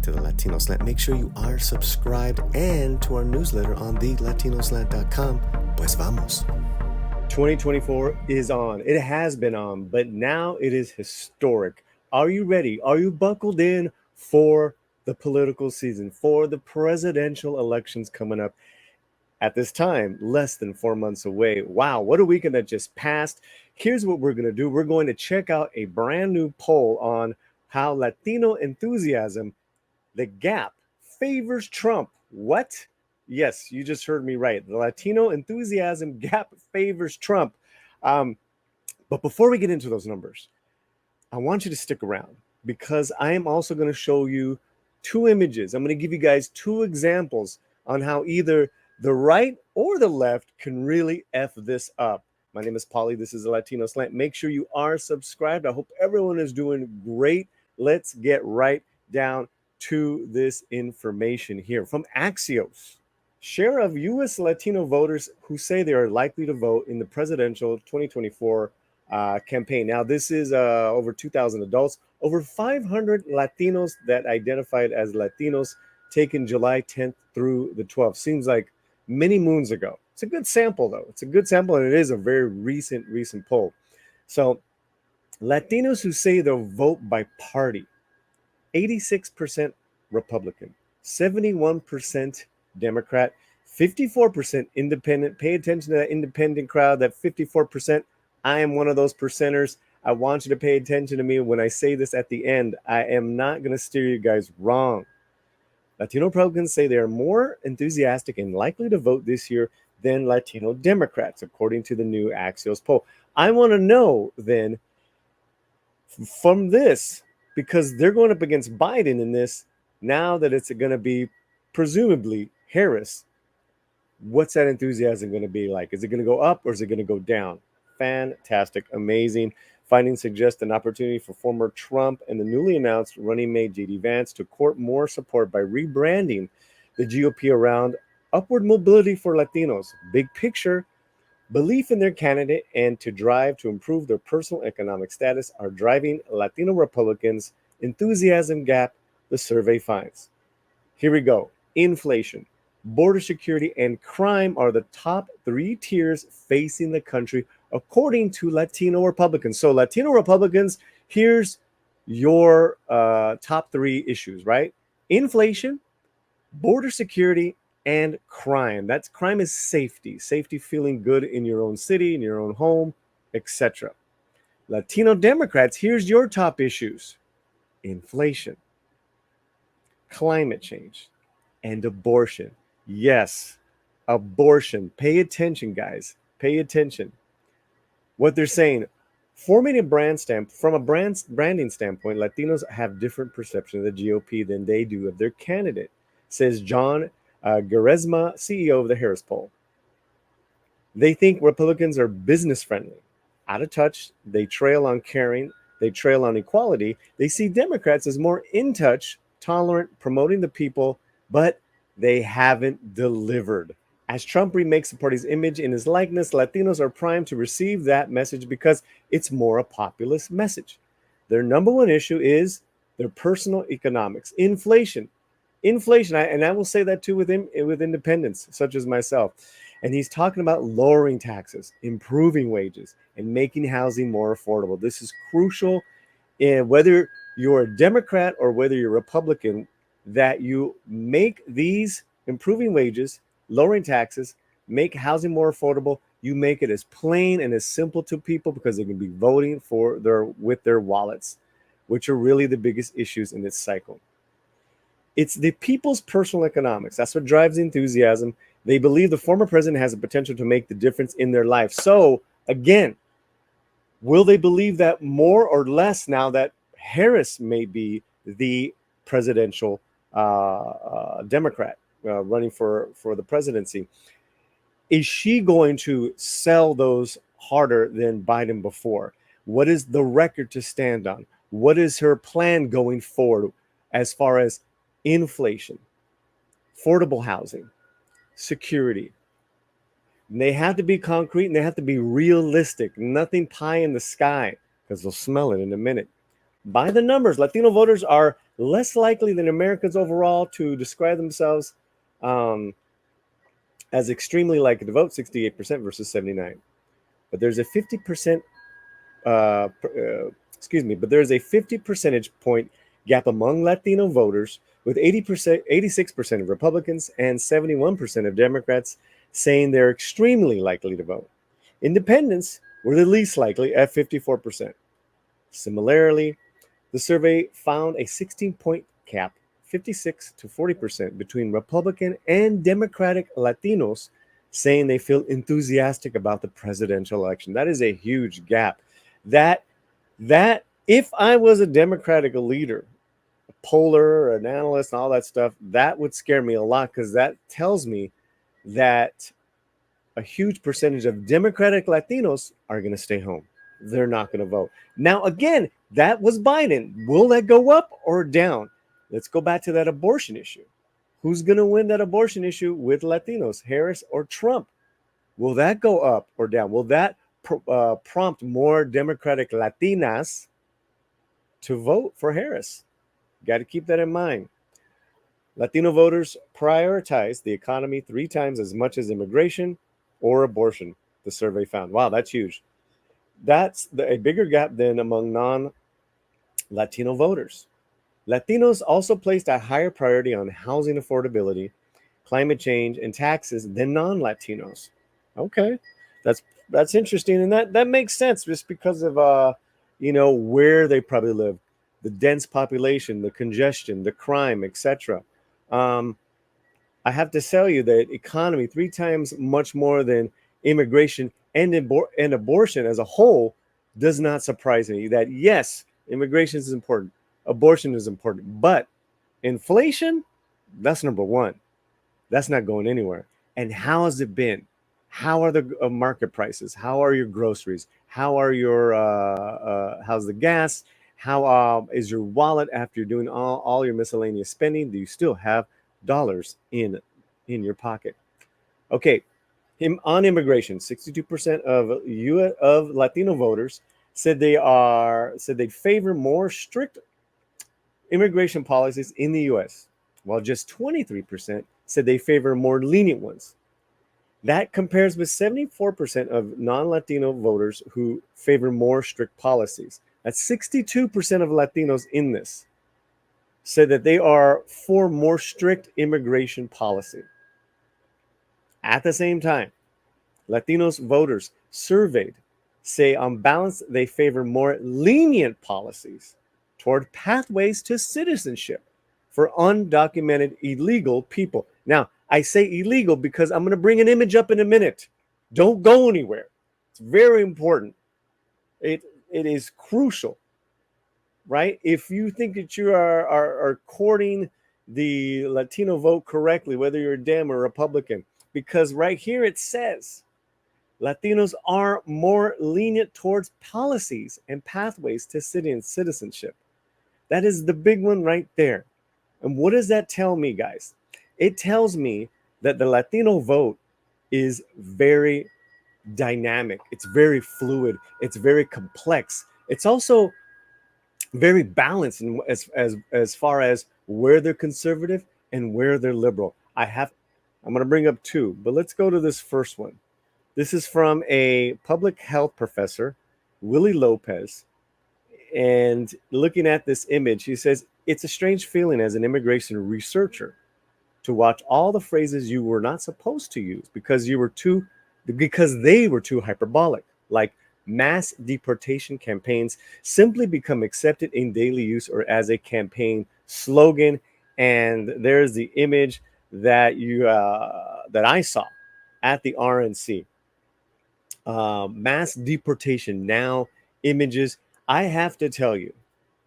back to the Latino Slant. Make sure you are subscribed and to our newsletter on the latinoslant.com. Pues vamos. 2024 is on. It has been on, but now it is historic. Are you ready? Are you buckled in for the political season, for the presidential elections coming up? At this time, less than 4 months away. Wow, what a weekend that just passed. Here's what we're going to do. We're going to check out a brand new poll on how Latino enthusiasm, the gap, favors Trump. What? Yes, you just heard me right. The Latino enthusiasm gap favors Trump. But before we get into those numbers, I want you to stick around because I am also going to show you two images. I'm going to give you guys two examples on how either the right or the left can really F this up. My name is Paulie. This is the Latino Slant. Make sure you are subscribed. I hope everyone is doing great. Let's get right down to this information here from Axios. Share of U.S. Latino voters who say they are likely to vote in the presidential 2024 campaign. Now, this is over 2,000 adults, over 500 Latinos that identified as Latinos taken July 10th through the 12th. Seems like many moons ago. It's a good sample, though. It's a good sample, and it is a very recent poll. So Latinos who say they'll vote by party, 86% Republican, 71% Democrat, 54% independent. Pay attention to that independent crowd, that 54%. I am one of those percenters. I want you to pay attention to me when I say this at the end. I am not going to steer you guys wrong. Latino Republicans say they are more enthusiastic and likely to vote this year than Latino Democrats, according to the new Axios poll. I want to know then from this, because they're going up against Biden in this, now that it's going to be presumably Harris, what's that enthusiasm going to be like? Is it going to go up or is it going to go down? Fantastic, amazing. Findings suggest an opportunity for former Trump and the newly announced running mate J.D. Vance to court more support by rebranding the GOP around upward mobility for Latinos, big picture, belief in their candidate, and to drive to improve their personal economic status are driving Latino Republicans' enthusiasm gap, the survey finds. Here we go. Inflation, border security, and crime are the top three tiers facing the country, according to Latino Republicans. So Latino Republicans, here's your top three issues, right? Inflation, border security, and crime. That's crime is safety feeling good in your own city, in your own home, etc. Latino Democrats, here's your top issues: inflation, climate change, and abortion. Yes, abortion. Pay attention, guys. Pay attention. What they're saying, forming a branding standpoint, Latinos have different perception of the GOP than they do of their candidate, says John Garesma, CEO of the Harris poll. They think Republicans are business friendly, out of touch. They trail on caring. They trail on equality. They see Democrats as more in touch, tolerant, promoting the people, but they haven't delivered. As Trump remakes the party's image in his likeness, Latinos are primed to receive that message because it's more a populist message. Their number one issue is their personal economics, inflation. Inflation, and I will say that too with independents, such as myself. And he's talking about lowering taxes, improving wages, and making housing more affordable. This is crucial, whether you're a Democrat or whether you're a Republican, that you make these improving wages, lowering taxes, make housing more affordable. You make it as plain and as simple to people because they can be voting with their wallets, which are really the biggest issues in this cycle. It's the people's personal economics. That's what drives enthusiasm. They believe the former president has the potential to make the difference in their life. So again, will they believe that more or less now that Harris may be the presidential Democrat running for the presidency? Is she going to sell those harder than Biden before? What is the record to stand on? What is her plan going forward as far as inflation, affordable housing, security? And they have to be concrete and they have to be realistic. Nothing pie in the sky, because they'll smell it in a minute. By the numbers, Latino voters are less likely than Americans overall to describe themselves um, as extremely likely to vote, 68% versus 79. But there's a 50% but there's a 50 percentage point gap among Latino voters, with 80%, 86% of Republicans and 71% of Democrats saying they're extremely likely to vote. Independents were the least likely at 54%. Similarly, the survey found a 16-point gap, 56 to 40%, between Republican and Democratic Latinos saying they feel enthusiastic about the presidential election. That is a huge gap. That that if I was a Democratic leader, a poller, an analyst, and all that stuff, that would scare me a lot, because that tells me that a huge percentage of Democratic Latinos are going to stay home. They're not going to vote. Now, again, that was Biden. Will that go up or down? Let's go back to that abortion issue. Who's going to win that abortion issue with Latinos, Harris or Trump? Will that go up or down? Will that prompt more Democratic Latinas to vote for Harris? Got to keep that in mind. Latino voters prioritize the economy 3 times as much as immigration or abortion, the survey found. Wow, that's huge. That's a bigger gap than among non-Latino voters. Latinos also placed a higher priority on housing affordability, climate change, and taxes than non-Latinos. Okay, that's that's interesting, and that makes sense just because of where they probably live, the dense population, the congestion, the crime, etc. Um, I have to tell you that economy 3 times much more than immigration and abortion as a whole does not surprise me. That yes, immigration is important, abortion is important, but inflation, that's number one. That's not going anywhere. And how has it been? How are the market prices? How are your groceries? How are your how's the gas? How is your wallet after you're doing all your miscellaneous spending? Do you still have dollars in your pocket? Okay, on immigration, 62% of Latino voters said they favor more strict immigration policies in the US, while just 23% said they favor more lenient ones. That compares with 74% of non Latino voters who favor more strict policies. That's 62% of Latinos in this said that they are for more strict immigration policy. At the same time, Latinos voters surveyed say on balance they favor more lenient policies toward pathways to citizenship for undocumented illegal people. Now, I say illegal because I'm going to bring an image up in a minute. Don't go anywhere. It's very important. It is crucial, right? If you think that you are courting the Latino vote correctly, whether you're a Dem or Republican, because right here it says Latinos are more lenient towards policies and pathways to citizenship. That is the big one right there. And what does that tell me, guys? It tells me that the Latino vote is very dynamic, it's very fluid, it's very complex. It's also very balanced in, as far as where they're conservative and where they're liberal. I'm going to bring up two, but let's go to this first one. This is from a public health professor, Willie Lopez. And looking at this image, he says, it's a strange feeling as an immigration researcher to watch all the phrases you were not supposed to use because they were too hyperbolic, like mass deportation campaigns simply become accepted in daily use or as a campaign slogan. And there's the image that I saw at the RNC. Mass deportation now, images. I have to tell you,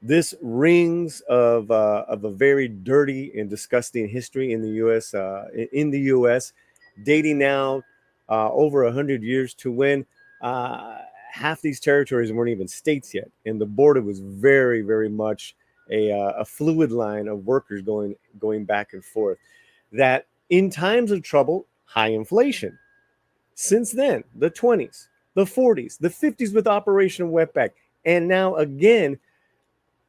this rings of a very dirty and disgusting history in the U.S. Dating now over 100 years to when half these territories weren't even states yet, and the border was very, very much a fluid line of workers going back and forth. That in times of trouble, high inflation. Since then, the 20s, the 40s, the 50s with Operation Wetback, and now again,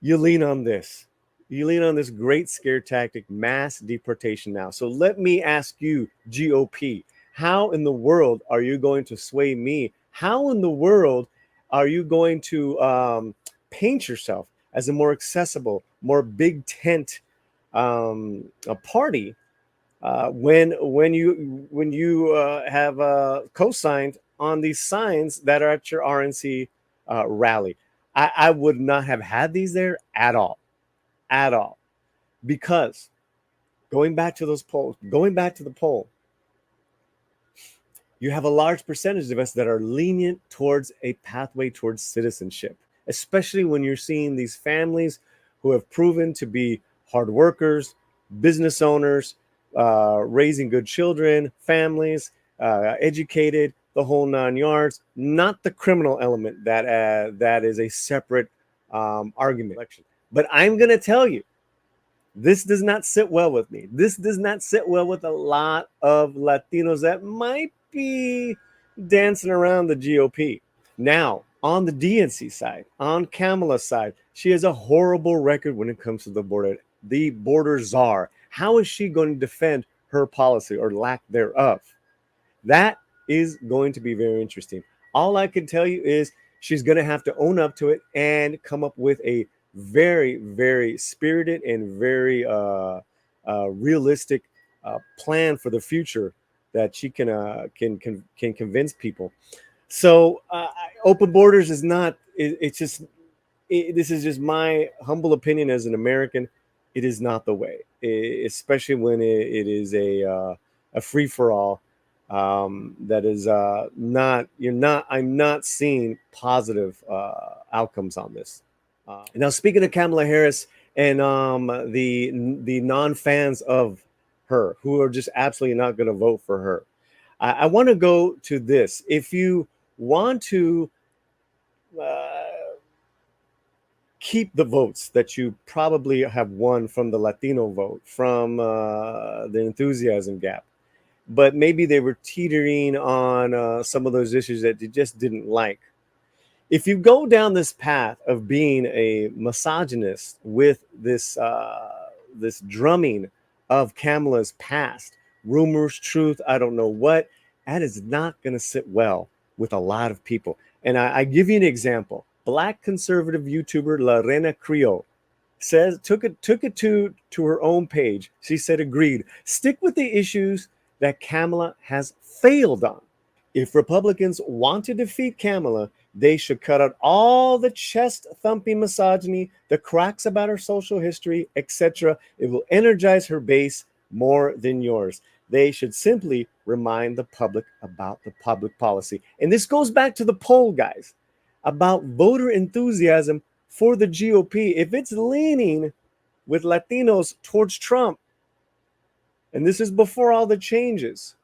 you lean on this. You lean on this great scare tactic, mass deportation now. So let me ask you, GOP, how in the world are you going to sway me? How in the world are you going to paint yourself as a more accessible, more big tent a party when you have co-signed on these signs that are at your RNC rally? I would not have had these there at all, because going back to those polls, going back to the poll, you have a large percentage of us that are lenient towards a pathway towards citizenship, especially when you're seeing these families who have proven to be hard workers, business owners, raising good children, families, educated, the whole 9 yards. Not the criminal element that is a separate argument. But I'm going to tell you, this does not sit well with me. This does not sit well with a lot of Latinos that might be dancing around the GOP. Now, on the DNC side, on Kamala's side, she has a horrible record when it comes to the border czar. How is she going to defend her policy or lack thereof? That is going to be very interesting. All I can tell you is she's going to have to own up to it and come up with a very, very spirited and very realistic plan for the future that she can convince people. So open borders is not. It's just. This is just my humble opinion as an American. It is not the way, especially when it is a free for all. That is not. You're not. I'm not seeing positive outcomes on this. Now, speaking of Kamala Harris and the non fans of her who are just absolutely not going to vote for her, I want to go to this. If you want to keep the votes that you probably have won from the Latino vote, from the enthusiasm gap, but maybe they were teetering on some of those issues that you just didn't like. If you go down this path of being a misogynist with this drumming of Kamala's past, rumors, truth, I don't know what, that is not going to sit well with a lot of people. And I give you an example. Black conservative YouTuber Lorena Creole says took it to her own page. She said, agreed, stick with the issues that Kamala has failed on. If Republicans want to defeat Kamala, they should cut out all the chest-thumping misogyny, the cracks about her social history, etc. It will energize her base more than yours. They should simply remind the public about the public policy. And this goes back to the poll, guys, about voter enthusiasm for the GOP. If it's leaning with Latinos towards Trump, and this is before all the changes,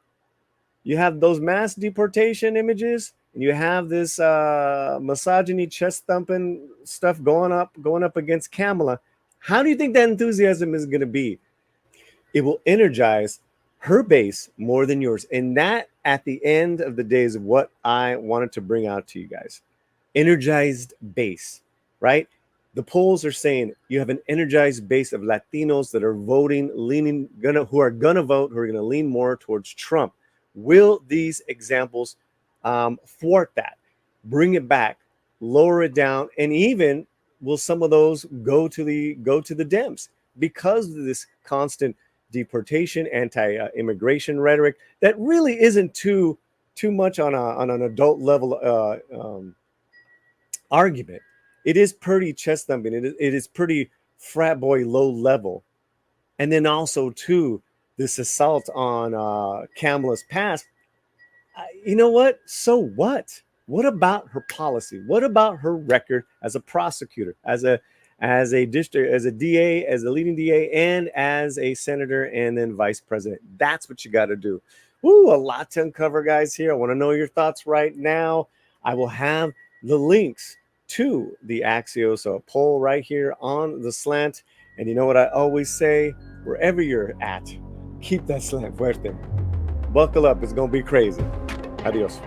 you have those mass deportation images, and you have this misogyny, chest thumping stuff going up against Kamala. How do you think that enthusiasm is going to be? It will energize her base more than yours. And that, at the end of the day, is what I wanted to bring out to you guys. Energized base, right? The polls are saying you have an energized base of Latinos that are voting, who are gonna lean more towards Trump. Will these examples thwart that, bring it back, lower it down, and even will some of those go to the Dems because of this constant deportation, anti-immigration rhetoric that really isn't too much on an adult level argument. It is pretty chest thumping. It is pretty frat boy low level, and then also too this assault on Kamala's past. You know what? So what? What about her policy? What about her record as a prosecutor, as a district, as a DA, as a leading DA, and as a senator, and then vice president? That's what you got to do. Ooh, a lot to uncover, guys. Here, I want to know your thoughts right now. I will have the links to the Axios poll right here on the slant. And you know what I always say? Wherever you're at, keep that slant fuerte. Buckle up. It's going to be crazy. Adios.